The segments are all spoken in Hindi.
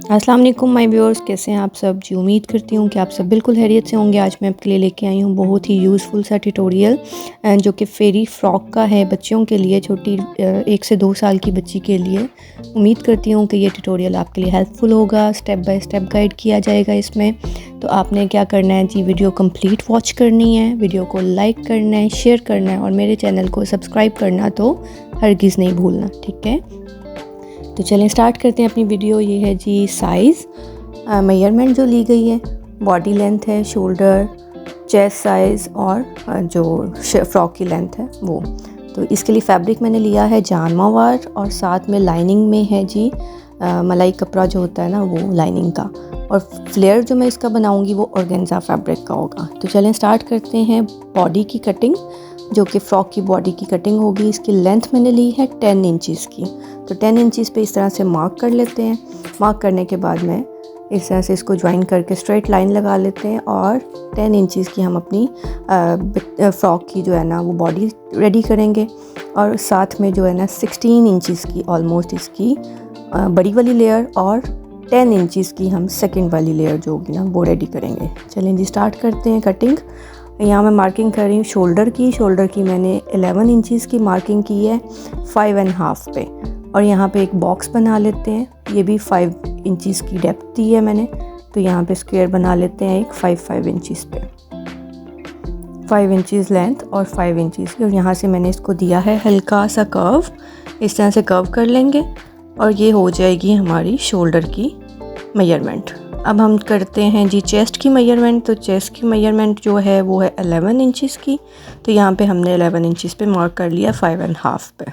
अस्सलाम वालेकुम माय व्यूअर्स, कैसे हैं आप सब जी। उम्मीद करती हूँ कि आप सब बिल्कुल खैरियत से होंगे। आज मैं आपके लिए लेके आई हूँ बहुत ही यूज़फुल सा ट्यूटोरियल जो कि फेरी फ्रॉक का है, बच्चियों के लिए, छोटी 1 से 2 साल की बच्ची के लिए। उम्मीद करती हूँ कि ये ट्यूटोरियल आपके लिए हेल्पफुल होगा। स्टेप बाय स्टेप गाइड किया जाएगा इसमें। तो आपने क्या करना है जी, वीडियो कंप्लीट वॉच करनी है, वीडियो को लाइक करना है, शेयर करना है और मेरे चैनल को सब्सक्राइब करना तो हरगिज़ नहीं भूलना, ठीक है। तो चलें स्टार्ट करते हैं अपनी वीडियो। ये है जी साइज़ मेजरमेंट जो ली गई है, बॉडी लेंथ है, शोल्डर, चेस्ट साइज़ और जो फ्रॉक की लेंथ है वो। तो इसके लिए फैब्रिक मैंने लिया है जानमावार और साथ में लाइनिंग में है जी मलाई कपड़ा जो होता है ना, वो लाइनिंग का। और फ्लेयर जो मैं इसका बनाऊंगी वो ऑर्गेन्जा फैब्रिक का होगा। तो चलें स्टार्ट करते हैं बॉडी की कटिंग, जो कि फ़्रॉक की बॉडी की कटिंग होगी। इसकी लेंथ मैंने ली है 10 इंचज़ की। तो 10 इंचज़ पे इस तरह से मार्क कर लेते हैं। मार्क करने के बाद में इस तरह से इसको ज्वाइन करके स्ट्रेट लाइन लगा लेते हैं और 10 इंचज़ की हम अपनी फ़्रॉक की जो है ना वो बॉडी रेडी करेंगे। और साथ में जो है ना 16 इंचज़ की ऑलमोस्ट इसकी बड़ी वाली लेयर और 10 इंचज़ की हम सेकंड वाली लेयर जो होगी ना वो रेडी करेंगे। चलें जी स्टार्ट करते हैं कटिंग। यहाँ मैं मार्किंग कर रही हूँ शोल्डर की मैंने 11 इंचज़ की मार्किंग की है 5.5 पे। और यहाँ पे एक बॉक्स बना लेते हैं, ये भी 5 इंचज़ की डेप्थ दी है मैंने। तो यहाँ पे स्क्वायर बना लेते हैं एक 5 इंचज़ पे, 5 इंचज़ लेंथ और 5 इंचज़ की। और यहाँ से मैंने इसको दिया है हल्का सा कर्व, इस तरह से कर्व कर लेंगे और ये हो जाएगी हमारी शोल्डर की मेजरमेंट। अब हम करते हैं जी चेस्ट की मेजरमेंट। तो चेस्ट की मेजरमेंट जो है वो है 11 इंचज़ की। तो यहाँ पे हमने 11 इंचज़ पे मार्क कर लिया 5.5 पे।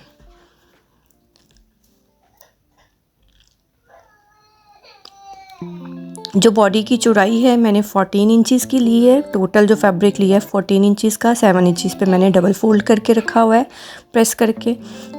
जो बॉडी की चौड़ाई है मैंने 14 इंचज़ की ली है। टोटल जो फैब्रिक लिया है 14 इंचज़ का, 7 इंचज़ पे मैंने डबल फोल्ड करके रखा हुआ है प्रेस करके।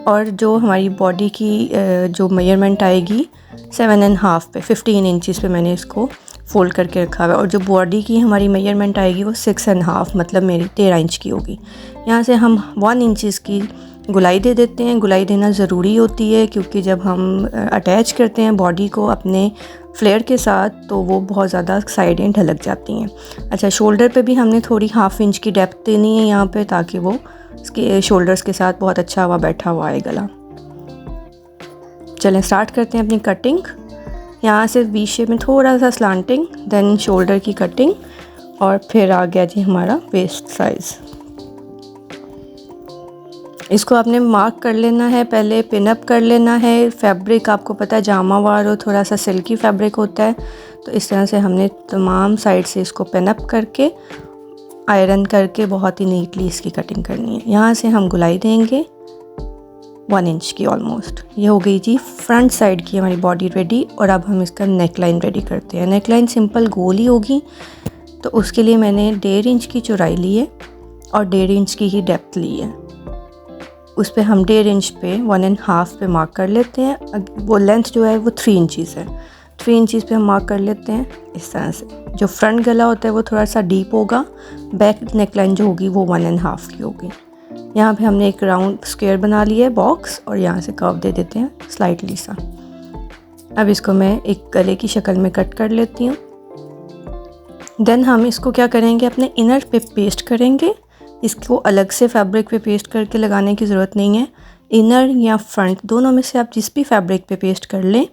और जो हमारी बॉडी की जो मेजरमेंट आएगी 7.5 पे, 15 इंचज़ पे मैंने इसको फ़ोल्ड करके रखा हुआ है। और जो बॉडी की हमारी मेजरमेंट आएगी वो 6.5 मतलब मेरी 13 इंच की होगी। यहाँ से हम 1 इंचज़ की गुलाई दे देते हैं। गुलाई देना ज़रूरी होती है क्योंकि जब हम अटैच करते हैं बॉडी को अपने फ्लेयर के साथ तो वो बहुत ज़्यादा साइडें ढलक जाती हैं। अच्छा, शोल्डर पे भी हमने थोड़ी 1/2 इंच की डेप्थ देनी है यहाँ पे, ताकि वो इसके शोल्डर्स के साथ बहुत अच्छा हुआ बैठा हुआ है गला। चलें स्टार्ट करते हैं अपनी कटिंग। यहाँ से वी शेप में थोड़ा सा स्लांटिंग, देन शोल्डर की कटिंग और फिर आ गया जी हमारा वेस्ट साइज़। इसको आपने मार्क कर लेना है, पहले पिन अप कर लेना है। फैब्रिक आपको पता है जामावार और थोड़ा सा सिल्की फैब्रिक होता है, तो इस तरह से हमने तमाम साइड से इसको पिन अप करके आयरन करके बहुत ही नीटली इसकी कटिंग करनी है। यहाँ से हम गुलाई देंगे 1 इंच की ऑलमोस्ट। ये हो गई जी फ्रंट साइड की हमारी बॉडी रेडी। और अब हम इसका नेक लाइन रेडी करते हैं। नेक लाइन सिंपल गोल ही होगी, तो उसके लिए मैंने 1.5 इंच की चौड़ाई ली है और 1.5 इंच की ही डेप्थ ली है। उस पर हम 1.5 इंच पे 1.5 पे मार्क कर लेते हैं। वो लेंथ जो है वो 3 इंचज़ है, 3 इंचज़ पे हम मार्क कर लेते हैं इस तरह से। जो फ्रंट गला होता है वो थोड़ा सा डीप होगा, बैक नेक लाइन जो होगी वो 1.5 की होगी। यहाँ पे हमने एक राउंड स्क्वायर बना लिया है बॉक्स और यहाँ से कर्व दे देते हैं स्लाइटली सा। अब इसको मैं एक गले की शक्ल में कट कर लेती हूँ। देन हम इसको क्या करेंगे, अपने इनर पे पेस्ट करेंगे। इसको अलग से फैब्रिक पे पेस्ट करके लगाने की ज़रूरत नहीं है। इनर या फ्रंट दोनों में से आप जिस भी फैब्रिक पे पेस्ट कर लें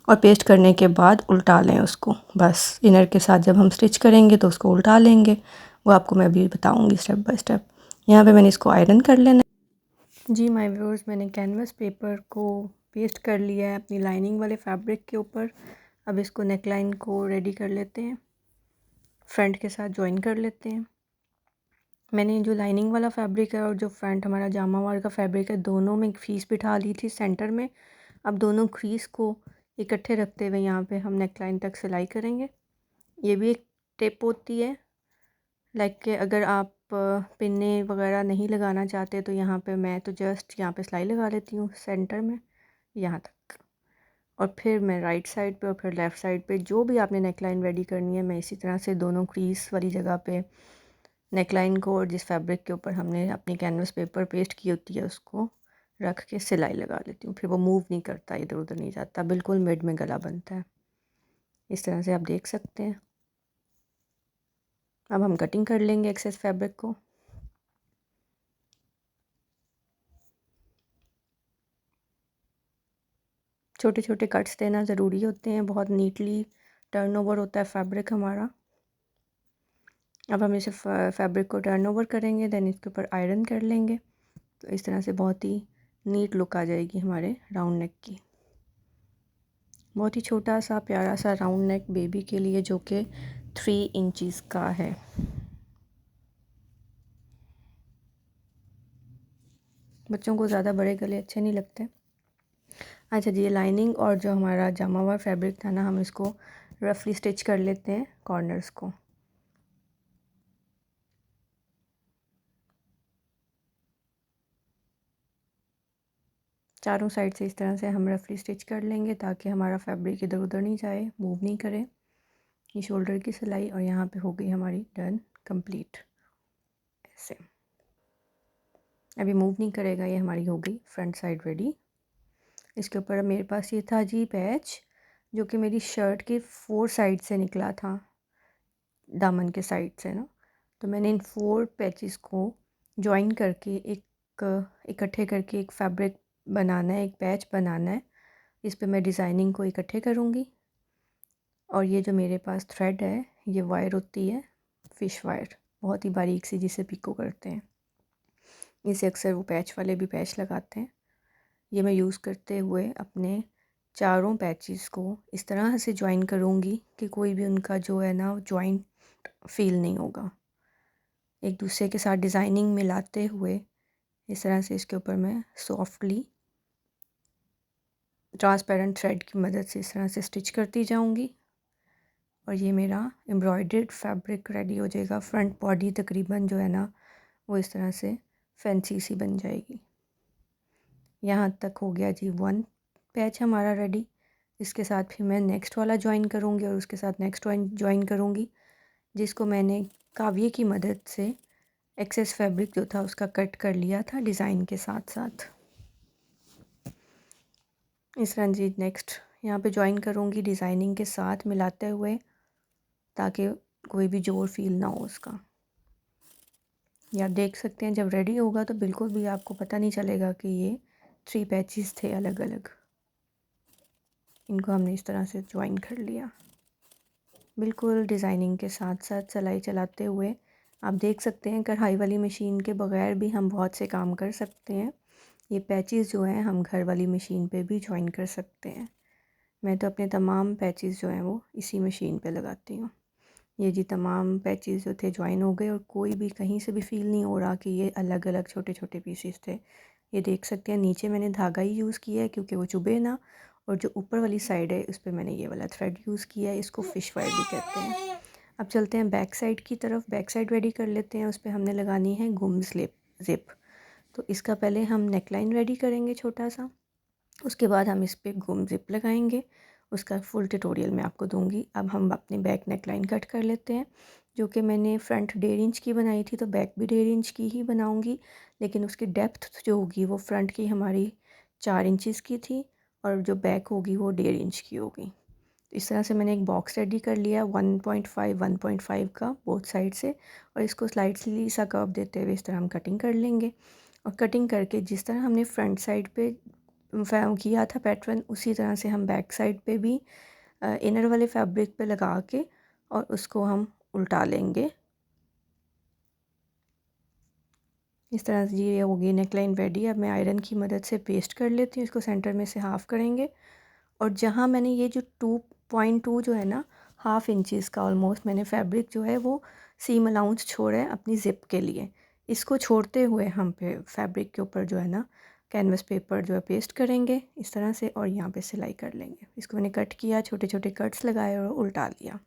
और पेस्ट करने के बाद उल्टा लें उसको। बस इनर के साथ जब हम स्टिच करेंगे तो उसको उल्टा लेंगे, वो आपको मैं अभी बताऊंगी स्टेप बाय स्टेप। यहाँ पे मैंने इसको आयरन कर लेना जी। माय व्यूअर्स, मैंने कैनवस पेपर को पेस्ट कर लिया है अपनी लाइनिंग वाले फैब्रिक के ऊपर। अब इसको नेक लाइन को रेडी कर लेते हैं, फ्रंट के साथ ज्वाइन कर लेते हैं। मैंने जो लाइनिंग वाला फैब्रिक है और जो फ्रंट हमारा जामावार का फैब्रिक है, दोनों में क्रीज बिठा ली थी सेंटर में। अब दोनों क्रीज को इकट्ठे रखते हुए यहाँ पे हम नेक लाइन तक सिलाई करेंगे। ये भी एक टिप होती है, लाइक कि अगर आप पिन्ने वगैरह नहीं लगाना चाहते तो यहाँ पे मैं तो जस्ट यहाँ पे सिलाई लगा लेती हूँ सेंटर में यहाँ तक। और फिर मैं राइट साइड पे और फिर लेफ़्ट साइड पे जो भी आपने नेक लाइन रेडी करनी है, मैं इसी तरह से दोनों क्रीज वाली जगह पे नेक लाइन को और जिस फैब्रिक के ऊपर हमने अपनी कैनवस पेपर पेस्ट की होती है उसको रख के सिलाई लगा लेती हूँ। फिर वो मूव नहीं करता, इधर उधर नहीं जाता, बिल्कुल मिड में गला बनता है। इस तरह से आप देख सकते हैं। अब हम कटिंग कर लेंगे एक्सेस फैब्रिक को। छोटे छोटे कट्स देना ज़रूरी होते हैं, बहुत नीटली टर्न ओवर होता है फैब्रिक हमारा। अब हम इसे फैब्रिक को टर्न ओवर करेंगे, देन इसके ऊपर आयरन कर लेंगे। तो इस तरह से बहुत ही नीट लुक आ जाएगी हमारे राउंड नेक की। बहुत ही छोटा सा प्यारा सा राउंड नेक बेबी के लिए, जो कि 3 इंचज़ का है। बच्चों को ज़्यादा बड़े गले अच्छे नहीं लगते। अच्छा जी, ये लाइनिंग और जो हमारा जामावार फैब्रिक था ना, हम इसको रफली स्टिच कर लेते हैं कॉर्नर्स को। चारों साइड से इस तरह से हम रफली स्टिच कर लेंगे ताकि हमारा फैब्रिक इधर उधर नहीं जाए, मूव नहीं करे। ये शोल्डर की सिलाई और यहाँ पे हो गई हमारी डन कंप्लीट। ऐसे अभी मूव नहीं करेगा, ये हमारी हो गई फ्रंट साइड रेडी। इसके ऊपर मेरे पास ये था जी पैच, जो कि मेरी शर्ट के 4 साइड से निकला था, दामन के साइड से ना। तो मैंने इन 4 पैचेस को जॉइन करके इकट्ठे करके एक फैब्रिक बनाना है, एक पैच बनाना है। इस पे मैं डिज़ाइनिंग को इकट्ठे करूँगी। और ये जो मेरे पास थ्रेड है, ये वायर होती है फ़िश वायर, बहुत ही बारीक सी, जिसे पिको करते हैं। इसे अक्सर वो पैच वाले भी पैच लगाते हैं। ये मैं यूज़ करते हुए अपने चारों पैचेस को इस तरह से जॉइन करूँगी कि कोई भी उनका जो है ना जॉइंट फील नहीं होगा। एक दूसरे के साथ डिज़ाइनिंग मिलाते हुए इस तरह से इसके ऊपर मैं सॉफ्टली ट्रांसपेरेंट थ्रेड की मदद से इस तरह से स्टिच करती जाऊँगी। और ये मेरा एम्ब्रॉयडर्ड फैब्रिक रेडी हो जाएगा। फ्रंट बॉडी तकरीबन जो है ना, वो इस तरह से फैंसी सी बन जाएगी। यहाँ तक हो गया जी 1 पैच हमारा रेडी। इसके साथ फिर मैं नेक्स्ट वाला जॉइन करूँगी और उसके साथ नेक्स्ट जॉइन करूँगी, जिसको मैंने काविये की मदद से एक्सेस फैब्रिक जो था उसका कट कर लिया था डिज़ाइन के साथ साथ। इस तरह जी नेक्स्ट यहाँ पे जॉइन करूँगी डिज़ाइनिंग के साथ मिलाते हुए, ताकि कोई भी जोर फील ना हो उसका। ये आप देख सकते हैं, जब रेडी होगा तो बिल्कुल भी आपको पता नहीं चलेगा कि ये 3 पैचेस थे अलग अलग। इनको हमने इस तरह से जॉइन कर लिया, बिल्कुल डिज़ाइनिंग के साथ साथ सिलाई चलाते हुए। आप देख सकते हैं कढ़ाई वाली मशीन के बगैर भी हम बहुत से काम कर सकते हैं। ये पैचेस जो हैं हम घर वाली मशीन पे भी जॉइन कर सकते हैं। मैं तो अपने तमाम पैचेस जो हैं वो इसी मशीन पे लगाती हूँ। ये जी तमाम पैचेस जो थे जॉइन हो गए और कोई भी कहीं से भी फ़ील नहीं हो रहा कि ये अलग अलग छोटे छोटे पीसेस थे। ये देख सकते हैं नीचे मैंने धागा ही यूज़ किया है क्योंकि वो चुभे ना, और जो ऊपर वाली साइड है उस पर मैंने ये वाला थ्रेड यूज़ किया है। इसको फ़िश वायर भी कहते हैं। अब चलते हैं बैक साइड की तरफ। बैक साइड रेडी कर लेते हैं। उस पर हमने लगानी है गुम ज़िप। तो इसका पहले हम नेकलाइन रेडी करेंगे छोटा सा, उसके बाद हम इस पर गुम ज़िप लगाएंगे। उसका फुल ट्यूटोरियल मैं आपको दूंगी। अब हम अपनी बैक नेकलाइन कट कर लेते हैं, जो कि मैंने फ्रंट 1.5 इंच की बनाई थी, तो बैक भी 1.5 इंच की ही बनाऊंगी। लेकिन उसकी डेप्थ जो होगी वो फ्रंट की हमारी 4 इंचज़ की थी और जो बैक होगी वो 1.5 इंच की होगी। इस तरह से मैंने एक बॉक्स रेडी कर लिया 1.5 का बोथ साइड से, और इसको स्लाइडली सा कर्व देते हुए इस तरह हम कटिंग कर लेंगे। और कटिंग करके जिस तरह हमने फ्रंट साइड पे किया था पैटर्न, उसी तरह से हम बैक साइड पे भी इनर वाले फैब्रिक पे लगा के और उसको हम उल्टा लेंगे। इस तरह से ये होगी नेकलाइन रेडी। अब मैं आयरन की मदद से पेस्ट कर लेती हूँ। इसको सेंटर में से हाफ़ करेंगे, और जहाँ मैंने ये जो 2.2 जो है ना, 1/2 इंचज़ का ऑलमोस्ट मैंने फैब्रिक जो है वो सीम अलाउंस छोड़ा है अपनी ज़िप के लिए। इसको छोड़ते हुए हम पे फैब्रिक के ऊपर जो है ना कैनवस पेपर जो है पेस्ट करेंगे इस तरह से, और यहाँ पे सिलाई कर लेंगे। इसको मैंने कट किया, छोटे छोटे कट्स लगाए और उल्टा लिया।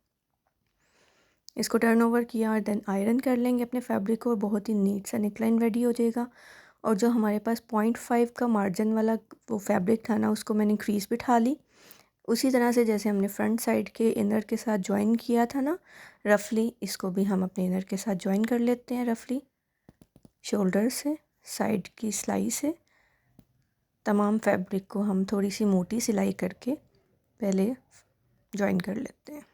इसको टर्न ओवर किया और देन आयरन कर लेंगे अपने फैब्रिक को। बहुत ही नीट सा नेकलाइन रेडी हो जाएगा। और जो हमारे पास 0.5 का मार्जिन वाला वो फैब्रिक था ना, उसको मैंने क्रीज बिठा ली, उसी तरह से जैसे हमने फ्रंट साइड के इनर के साथ ज्वाइन किया था ना रफली, इसको भी हम अपने इनर के साथ ज्वाइन कर लेते हैं रफली। शोल्डर से साइड की सिलाई से तमाम फैब्रिक को हम थोड़ी सी मोटी सिलाई करके पहले जॉइन कर लेते हैं।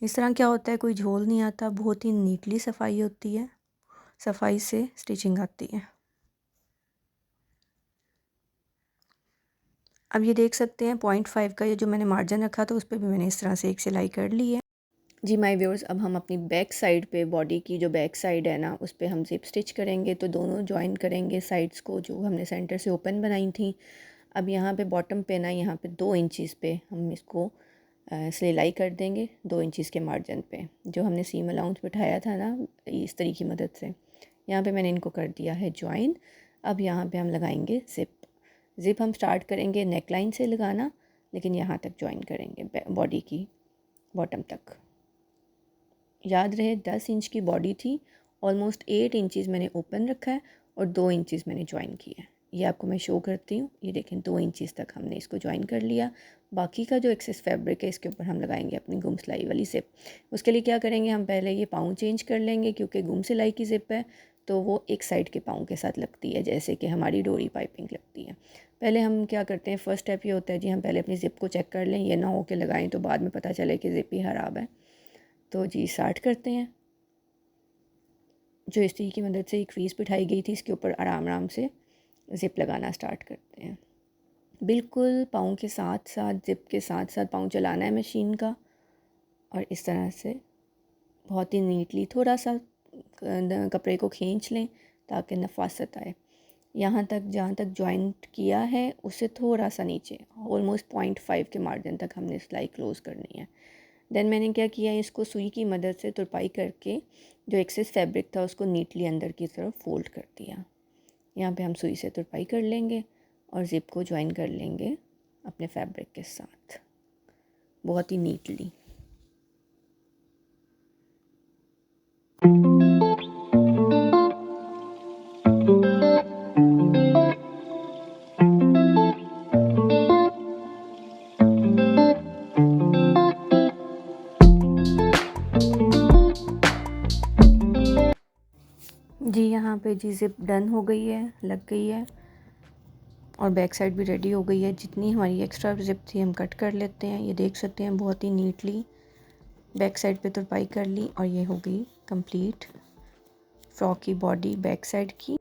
इस तरह क्या होता है, कोई झोल नहीं आता, बहुत ही नीटली सफाई होती है, सफाई से स्टिचिंग आती है। अब ये देख सकते हैं 0.5 का ये जो मैंने मार्जिन रखा था उस पर भी मैंने इस तरह से एक सिलाई कर ली है। जी माय व्यूअर्स, अब हम अपनी बैक साइड पे, बॉडी की जो बैक साइड है ना, उस पर हम जिप स्टिच करेंगे। तो दोनों जॉइन करेंगे साइड्स को जो हमने सेंटर से ओपन बनाई थी। अब यहाँ पे बॉटम पे ना, यहाँ पे 2 इंचज़ पे हम इसको सिलाई कर देंगे, 2 इंचज़ के मार्जिन पे जो हमने सीम अलाउंस बिठाया था ना इस तरीके की मदद से। यहाँ पे मैंने इनको कर दिया है जॉइन। अब यहाँ पे हम लगाएंगे ज़िप हम स्टार्ट करेंगे नेक लाइन से लगाना, लेकिन यहाँ तक जॉइन करेंगे बॉडी की बॉटम तक। याद रहे 10 इंच की बॉडी थी, ऑलमोस्ट 8 इंचज़ मैंने ओपन रखा है और 2 इंचज़ मैंने जॉइन किया है। ये आपको मैं शो करती हूँ, ये देखें 2 इंचज़ तक हमने इसको जॉइन कर लिया। बाकी का जो एक्सेस फैब्रिक है इसके ऊपर हम लगाएंगे अपनी गुम सिलाई वाली ज़िप। उसके लिए क्या करेंगे, हम पहले ये पाँव चेंज कर लेंगे, क्योंकि गुम सिलाई की ज़िप है तो वो एक साइड के पाँव के साथ लगती है, जैसे कि हमारी डोरी पाइपिंग लगती है। पहले हम क्या करते हैं, फ़र्स्ट स्टेप ये होता है जी, हम पहले अपनी ज़िप को चेक कर लें, ये ना हो के लगाएं तो बाद में पता चले कि ज़िप ही ख़राब है। तो जी स्टार्ट करते हैं। जो इस्त्री की मदद से एक फीस बिठाई गई थी, इसके ऊपर आराम आराम से ज़िप लगाना स्टार्ट करते हैं। बिल्कुल पाँव के साथ साथ, ज़िप के साथ साथ पाँव चलाना है मशीन का, और इस तरह से बहुत ही नीटली थोड़ा सा कपड़े को खींच लें ताकि नफासत आए। यहाँ तक जहाँ तक जॉइंट किया है उससे थोड़ा सा नीचे, ऑलमोस्ट 0.5 के मार्जिन तक हमने सिलाई क्लोज़ करनी है। देन मैंने क्या किया, इसको सुई की मदद से तुरपाई करके जो एक्सेस फैब्रिक था उसको नीटली अंदर की तरफ फोल्ड कर दिया। यहाँ पे हम सुई से तुरपाई कर लेंगे और ज़िप को ज्वाइन कर लेंगे अपने फैब्रिक के साथ बहुत ही नीटली। जी यहाँ पे जी ज़िप डन हो गई है, लग गई है, और बैक साइड भी रेडी हो गई है। जितनी हमारी एक्स्ट्रा ज़िप थी हम कट कर लेते हैं। ये देख सकते हैं बहुत ही नीटली बैक साइड पे तुरपाई कर ली, और ये हो गई कंप्लीट फ्रॉक की बॉडी बैक साइड की।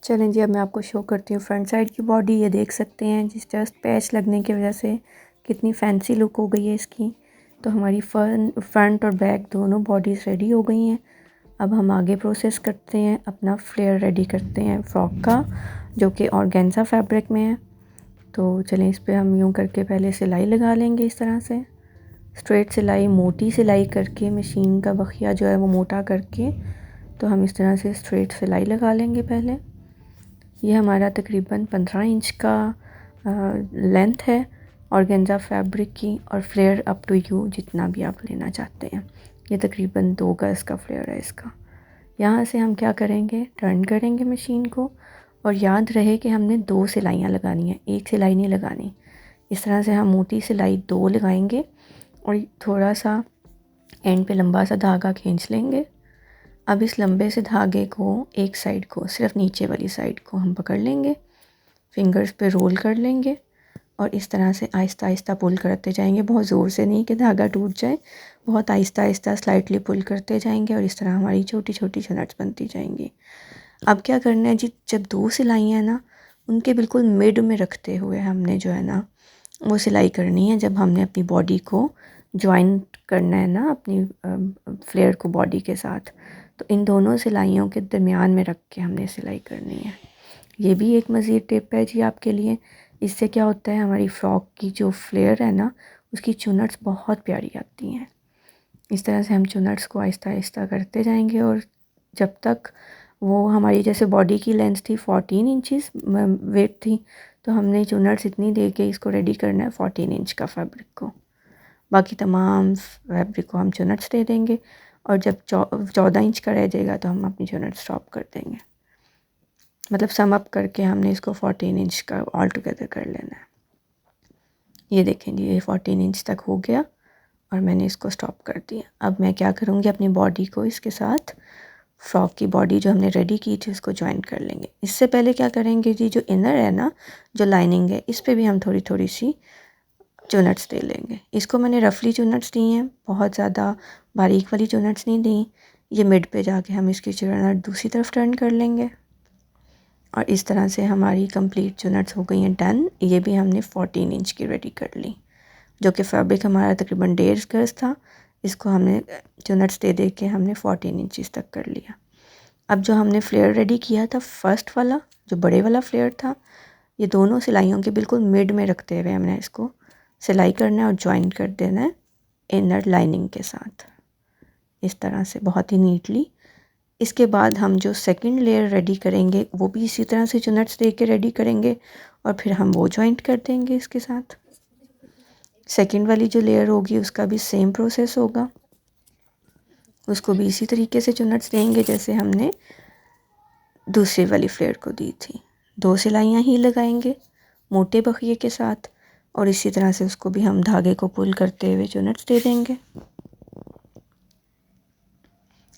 चलें जी, अब मैं आपको शो करती हूँ फ्रंट साइड की बॉडी। ये देख सकते हैं जिस जस्ट पैच लगने की वजह से कितनी फैंसी लुक हो गई है इसकी। तो हमारी फ्रंट और बैक दोनों बॉडीज़ रेडी हो गई हैं। अब हम आगे प्रोसेस करते हैं, अपना फ्लेयर रेडी करते हैं फ्रॉक का, जो कि ऑर्गेन्जा फैब्रिक में है। तो चलें इस पर हम यूँ करके पहले सिलाई लगा लेंगे इस तरह से, स्ट्रेट सिलाई, मोटी सिलाई करके, मशीन का बखिया जो है वो मोटा करके, तो हम इस तरह से स्ट्रेट सिलाई लगा लेंगे पहले। ये हमारा तकरीबन 15 इंच का लेंथ है ऑर्गेन्जा फैब्रिक की, और फ्लेयर अप टू यू जितना भी आप लेना चाहते हैं। ये तकरीबन 2 गज़ का फ्लेयर है इसका। यहाँ से हम क्या करेंगे, टर्न करेंगे मशीन को, और याद रहे कि हमने 2 सिलाइयाँ लगानी है, एक सिलाई नहीं लगानी। इस तरह से हम मोटी सिलाई 2 लगाएंगे और थोड़ा सा एंड पे लंबा सा धागा खींच लेंगे। अब इस लंबे से धागे को, एक साइड को, सिर्फ नीचे वाली साइड को हम पकड़ लेंगे, फिंगर्स पे रोल कर लेंगे, और इस तरह से आहिस्ता आहिस्ता पुल करते जाएंगे। बहुत ज़ोर से नहीं कि धागा टूट जाए, बहुत आहिस्ता आहिस्ता स्लाइटली पुल करते जाएंगे, और इस तरह हमारी छोटी छोटी चनट्स बनती जाएंगी। अब क्या करना है जी, जब 2 सिलाइयाँ हैं ना, उनके बिल्कुल मिड में रखते हुए हमने जो है ना वो सिलाई करनी है। जब हमने अपनी बॉडी को ज्वाइंट करना है ना अपनी फ्लेयर को बॉडी के साथ, तो इन दोनों सिलाइयों के दरमियान में रख के हमने सिलाई करनी है। ये भी एक मज़ीद टिप है जी आपके लिए। इससे क्या होता है, हमारी फ्रॉक की जो फ्लेयर है ना उसकी चुनट्स बहुत प्यारी आती हैं। इस तरह से हम चुनट्स को आहिस्ता आहिस्ता करते जाएंगे, और जब तक वो हमारी, जैसे बॉडी की लेंथ थी 14 इंचज़ वेट थी, तो हमने चुनट्स इतनी दे के इसको रेडी करना है 14 इंच का फैब्रिक को। बाकी तमाम फैब्रिक को हम चुनट्स दे देंगे, और जब 14 इंच का रह जाएगा तो हम अपनी चुनट स्टॉप कर देंगे। मतलब सम अप करके हमने इसको 14 इंच का ऑल टुगेदर कर लेना है। ये देखें जी, ये 14 इंच तक हो गया और मैंने इसको स्टॉप कर दिया। अब मैं क्या करूँगी, अपनी बॉडी को इसके साथ फ्रॉक की बॉडी जो हमने रेडी की थी उसको ज्वाइन कर लेंगे। इससे पहले क्या करेंगे जी, जो इनर है ना, जो लाइनिंग है, इस पे भी हम थोड़ी थोड़ी सी चुनट्स दे लेंगे। इसको मैंने रफली चुनट्स दी हैं, बहुत ज़्यादा बारीक वाली चुनट्स नहीं दी। ये मिड पे जाके हम इसकी चुनट दूसरी तरफ टर्न कर लेंगे और इस तरह से हमारी कंप्लीट चुनट्स हो गई हैं डन। ये भी हमने 14 इंच की रेडी कर ली, जो कि फैब्रिक हमारा तकरीबन 1.5 गज था। इसको हमने चुनट्स दे दे के हमने 14 इंचज़ तक कर लिया। अब जो हमने फ्लेयर रेडी किया था, फर्स्ट वाला जो बड़े वाला फ्लेयर था, ये दोनों सिलाइयों के बिल्कुल मिड में रखते हुए हमने इसको सिलाई करना है और ज्वाइन कर देना है इनर लाइनिंग के साथ, इस तरह से बहुत ही नीटली। इसके बाद हम जो सेकंड लेयर रेडी करेंगे वो भी इसी तरह से चुनट्स दे के रेडी करेंगे और फिर हम वो ज्वाइंट कर देंगे इसके साथ। सेकंड वाली जो लेयर होगी उसका भी सेम प्रोसेस होगा, उसको भी इसी तरीके से चुनट्स देंगे जैसे हमने दूसरी वाली फ्लेयर को दी थी। 2 सिलाइयाँ ही लगाएंगे मोटे बखिए के साथ और इसी तरह से उसको भी हम धागे को पुल करते हुए चुनट्स दे देंगे।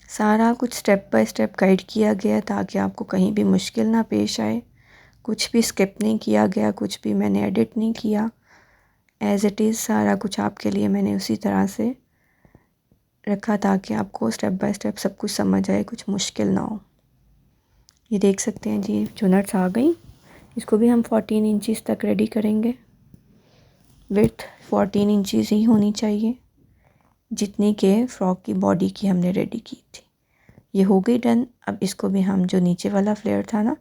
सारा कुछ स्टेप बाय स्टेप गाइड किया गया ताकि आपको कहीं भी मुश्किल ना पेश आए। कुछ भी स्किप नहीं किया गया, कुछ भी मैंने एडिट नहीं किया। एज़ इट इज़ सारा कुछ आपके लिए मैंने उसी तरह से रखा ताकि आपको स्टेप बाय स्टेप सब कुछ समझ आए, कुछ मुश्किल ना हो। ये देख सकते हैं जी, चुनट्स आ गई। इसको भी हम 14 इंचज़ तक रेडी करेंगे। विड्थ 14 इंचज़ ही होनी चाहिए जितनी के फ़्रॉक की बॉडी की हमने रेडी की थी। ये हो गई डन। अब इसको भी हम जो नीचे वाला फ्लेयर था ना,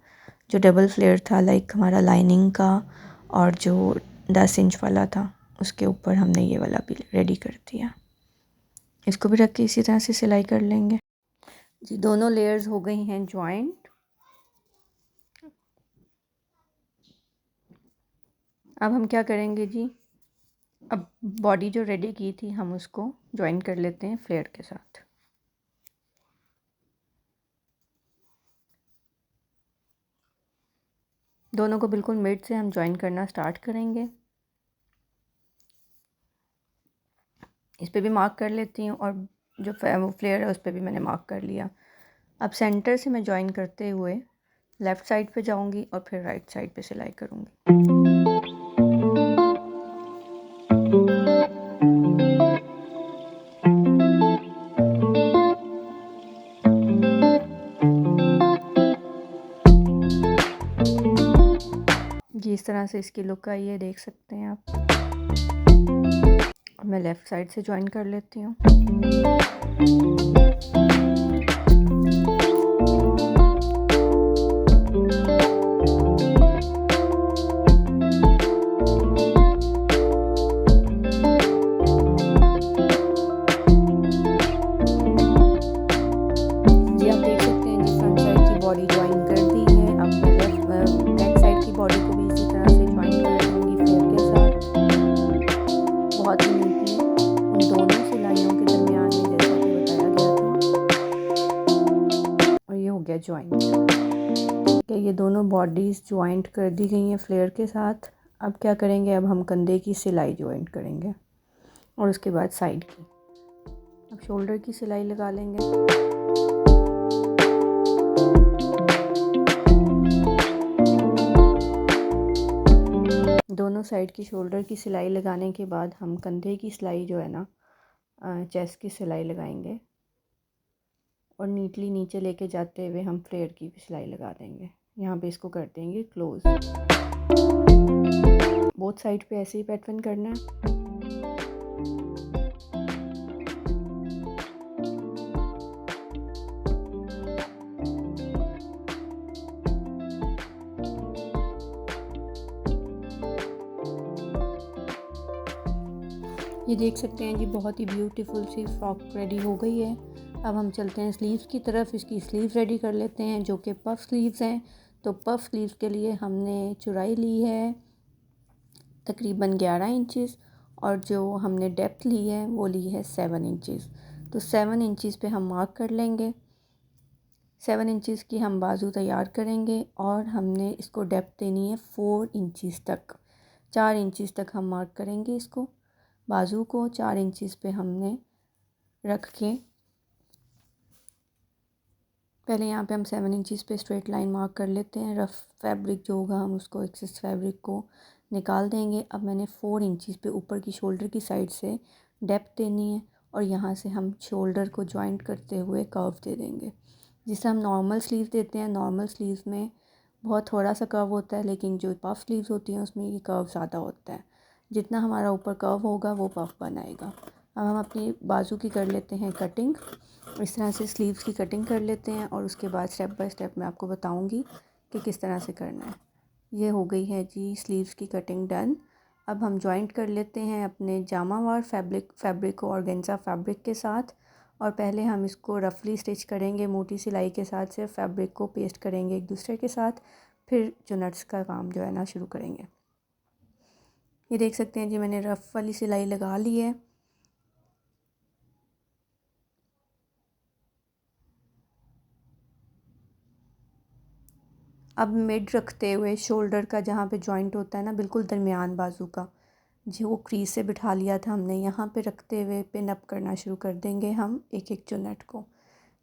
जो डबल फ्लेयर था लाइक हमारा लाइनिंग का और जो 10 इंच वाला था, उसके ऊपर हमने ये वाला भी रेडी कर दिया। इसको भी रख के इसी तरह से सिलाई कर लेंगे जी। दोनों लेयर्स हो गई हैं ज्वाइंट। अब हम क्या करेंगे जी, अब बॉडी जो रेडी की थी हम उसको ज्वाइन कर लेते हैं फ्लेयर के साथ। दोनों को बिल्कुल मिड से हम ज्वाइन करना स्टार्ट करेंगे। इस पे भी मार्क कर लेती हूँ और जो फ्लेयर है उस पे भी मैंने मार्क कर लिया। अब सेंटर से मैं ज्वाइन करते हुए लेफ़्ट साइड पे जाऊंगी और फिर राइट साइड पे सिलाई करूंगी। जी इस तरह से इसकी लुक आई है, देख सकते हैं आप। मैं लेफ़्ट साइड से ज्वाइन कर लेती हूँ। जी आप देख सकते हैं जी, फ्रंट साइड की बॉडी ज्वाइन कर दी है। अब मैं बैक साइड की बॉडी को भी इसी तरह से ज्वाइन कर दूँगी फ्लेयर के साथ, बहुत ही नीटली उन दोनों सिलाइयों के दरमियान में, जैसा कि बताया गया था। और ये हो गया ज्वाइंट। ये दोनों बॉडीज़ ज्वाइंट कर दी गई हैं फ्लेयर के साथ। अब क्या करेंगे, अब हम कंधे की सिलाई ज्वाइंट करेंगे और उसके बाद साइड की। अब शोल्डर की सिलाई लगा लेंगे। दोनों साइड की शोल्डर की सिलाई लगाने के बाद हम कंधे की सिलाई जो है ना, चेस्ट की सिलाई लगाएंगे और नीटली नीचे लेके जाते हुए हम फ्लेयर की भी सिलाई लगा देंगे। यहाँ पे इसको कर देंगे क्लोज। बोथ साइड पे ऐसे ही पैटर्न करना है। ये देख सकते हैं जी, बहुत ही ब्यूटीफुल सी फ्रॉक रेडी हो गई है। अब हम चलते हैं स्लीव्स की तरफ। इसकी स्लीव्स रेडी कर लेते हैं जो कि पफ स्लीव्स हैं। तो पफ स्लीव्स के लिए हमने चौड़ाई ली है तकरीबन 11 इंचज़ और जो हमने डेप्थ ली है वो ली है 7 इंचज़। तो 7 इंचज़ पे हम मार्क कर लेंगे। 7 इंचज़ की हम बाजू तैयार करेंगे और हमने इसको डेप्थ देनी है 4 इंचज़ तक, 4 इंचज़ तक हम मार्क करेंगे इसको। बाजू को 4 इंचज़ पे हमने रख के पहले यहाँ पे हम 7 इंचज़ पे स्ट्रेट लाइन मार्क कर लेते हैं। रफ़ फैब्रिक जो होगा हम उसको एक्सेस फैब्रिक को निकाल देंगे। अब मैंने 4 इंचज़ पे ऊपर की शोल्डर की साइड से डेप्थ देनी है और यहाँ से हम शोल्डर को जॉइंट करते हुए कर्व दे देंगे। जिसे हम नॉर्मल स्लीव देते हैं, नॉर्मल स्लीव में बहुत थोड़ा सा कर्व होता है, लेकिन जो पफ स्लीव्स होती हैं उसमें ये कर्व ज़्यादा होता है। जितना हमारा ऊपर कर्व होगा वो पफ बनाएगा। अब हम अपनी बाजू की कर लेते हैं कटिंग। इस तरह से स्लीव्स की कटिंग कर लेते हैं और उसके बाद स्टेप बाय स्टेप मैं आपको बताऊंगी कि किस तरह से करना है। ये हो गई है जी स्लीव्स की कटिंग डन। अब हम जॉइंट कर लेते हैं अपने जामावार फैब्रिक को ऑर्गेन्जा फैब्रिक के साथ। और पहले हम इसको रफली स्टिच करेंगे मोटी सिलाई के साथ, सिर्फ फैब्रिक को पेस्ट करेंगे एक दूसरे के साथ, फिर चुनट्स का काम जो है ना शुरू करेंगे। ये देख सकते हैं जी मैंने रफ़ वाली सिलाई लगा ली है। अब मिड रखते हुए शोल्डर का जहाँ पे जॉइंट होता है ना, बिल्कुल दरमियान बाजू का जो वो क्रीज से बिठा लिया था हमने, यहाँ पे रखते हुए पिन अप करना शुरू कर देंगे हम एक एक चुनट को।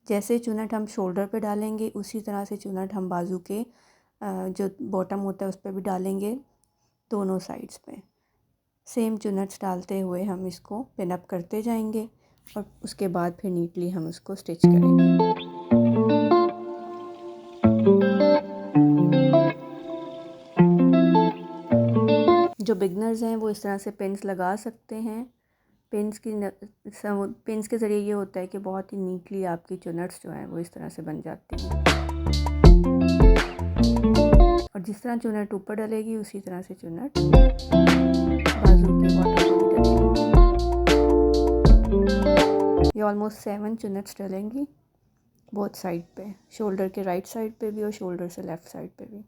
जैसे चुनट हम शोल्डर पे डालेंगे उसी तरह से चुनट हम बाजू के जो बॉटम होता है उस पर भी डालेंगे, दोनों साइड्स पे सेम चुनट्स डालते हुए हम इसको पिन अप करते जाएंगे और उसके बाद फिर नीटली हम उसको स्टिच करेंगे। जो बिगनर्स हैं वो इस तरह से पिन्स लगा सकते हैं। पिन्स के ज़रिए ये होता है कि बहुत ही नीटली आपकी चुनट्स जो हैं वो इस तरह से बन जाती हैं। और जिस तरह चुनट ऊपर डलेगी उसी तरह से चुनट बाजू के बॉटम पर भी डलेगी। ये ऑलमोस्ट 7 चुनट्स डलेंगी बोथ साइड पे, शोल्डर के राइट साइड पे भी और शोल्डर से लेफ़्ट साइड पे भी।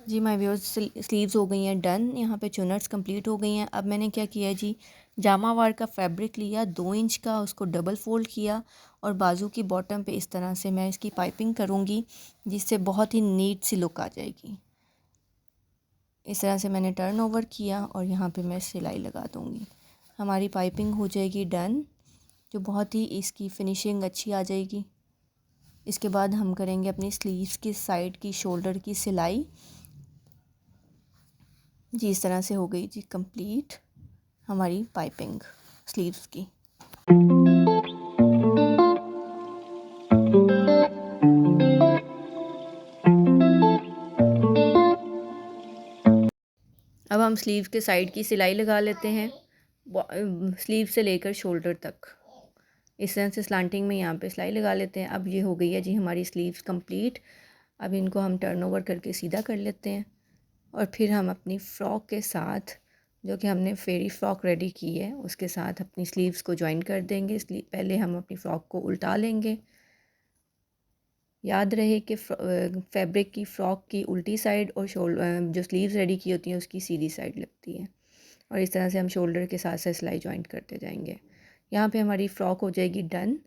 जी माय व्यूअर्स स्लीव्स हो गई हैं डन। यहाँ पे चुनट्स कंप्लीट हो गई हैं। अब मैंने क्या किया जी, जामावार का फैब्रिक लिया 2 इंच का, उसको डबल फोल्ड किया और बाजू की बॉटम पे इस तरह से मैं इसकी पाइपिंग करूँगी जिससे बहुत ही नीट सी लुक आ जाएगी। इस तरह से मैंने टर्न ओवर किया और यहाँ पे मैं सिलाई लगा दूँगी। हमारी पाइपिंग हो जाएगी डन, जो बहुत ही इसकी फिनिशिंग अच्छी आ जाएगी। इसके बाद हम करेंगे अपनी स्लीव्स की साइड की शोल्डर की सिलाई। जी इस तरह से हो गई जी कंप्लीट हमारी पाइपिंग स्लीव्स की। अब हम स्लीव के साइड की सिलाई लगा लेते हैं, स्लीव से लेकर शोल्डर तक इस तरह से स्लांटिंग में यहाँ पे सिलाई लगा लेते हैं। अब ये हो गई है जी हमारी स्लीव्स कंप्लीट। अब इनको हम टर्न ओवर करके सीधा कर लेते हैं और फिर हम अपनी फ़्रॉक के साथ, जो कि हमने फेरी फ़्रॉक रेडी की है, उसके साथ अपनी स्लीव्स को जॉइन कर देंगे। इसलिए पहले हम अपनी फ़्रॉक को उल्टा लेंगे। याद रहे कि फैब्रिक की फ़्रॉक की उल्टी साइड और जो स्लीव्स रेडी की होती हैं उसकी सीधी साइड लगती है। और इस तरह से हम शोल्डर के साथ से सिलाई जॉइंट करते जाएंगे। यहाँ पे हमारी फ़्रॉक हो जाएगी डन।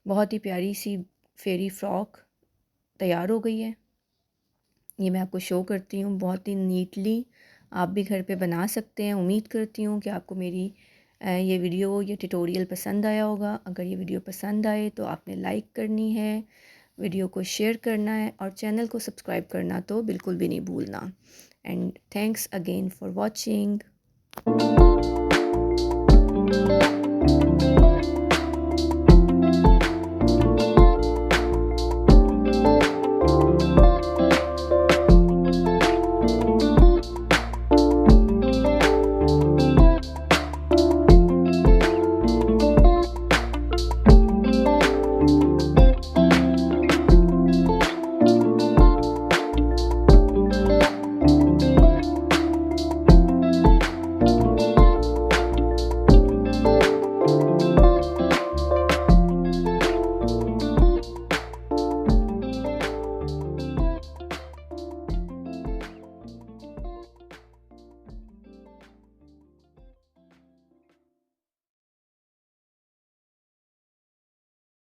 बहुत ही प्यारी सी फेरी फ़्रॉक तैयार हो गई है। ये मैं आपको शो करती हूँ बहुत ही नीटली। आप भी घर पे बना सकते हैं। उम्मीद करती हूँ कि आपको मेरी ये वीडियो, ये ट्यूटोरियल पसंद आया होगा। अगर ये वीडियो पसंद आए तो आपने लाइक करनी है, वीडियो को शेयर करना है और चैनल को सब्सक्राइब करना तो बिल्कुल भी नहीं भूलना। And thanks again for watching.